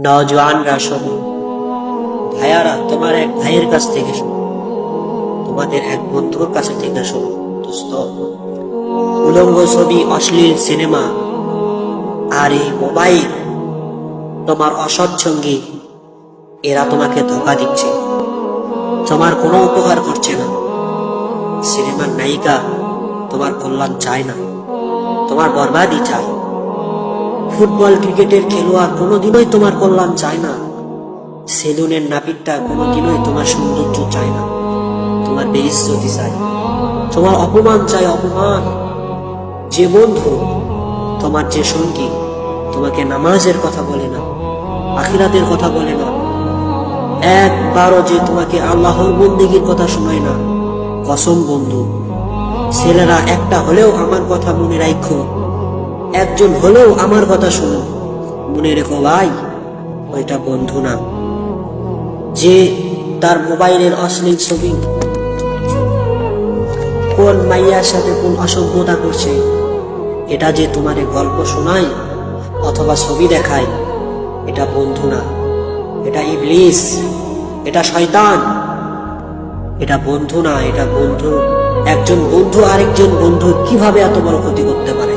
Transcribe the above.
নওজোয়ানরা শোনো, ভাইয়ারা তোমার এক ভাইয়ের কাছ থেকে শোনো, তোমাদের এক বন্ধুর কাছে থেকে শোনো। দোস্ত, উলঙ্গ ছবি, অশ্লীল সিনেমা আর এই মোবাইল, তোমার অসৎ সঙ্গী, এরা তোমাকে ধোঁকা দিচ্ছে, তোমার কোনো উপকার করছে না। সিনেমার নায়িকা তোমার কল্যাণ চায় না, তোমার বরবাদই চায়। ফুটবল ক্রিকেটের খেলোয়াড় কোনোদিনই তোমার কল্যাণ চায় না। সেলুনের নাপিতটা কোনোদিনই তোমার সৌন্দর্য চায় না, তোমার বেইজ্জতি চায়, তোমার অপমান চায়, অপমান। যে বন্ধু, তোমার যে সঙ্গী তোমাকে নামাজের কথা বলে না, আখিরাতের কথা বলে না, একবারও যে তোমাকে আল্লাহর বন্দেগীর কথা শোনায় না, কসম বন্ধু, ছেলেরা একটা হলেও আমার কথা মনে রাখো, একজন হলেও আমার কথা শোনো। মনে রেখো ভাই, ওইটা বন্ধু না। যে তার মোবাইলের অশ্লীল ছবি, কোন মাইয়ার সাথে কোন অসভ্যতা করছে, এটা যে তোমারে গল্প শোনায় অথবা ছবি দেখায়, এটা বন্ধু না, এটা ইবলিস, এটা শয়তান। এটা বন্ধু না, এটা বন্ধু। একজন বন্ধু আরেকজন বন্ধু কিভাবে এত বড় ক্ষতি করতে পারে?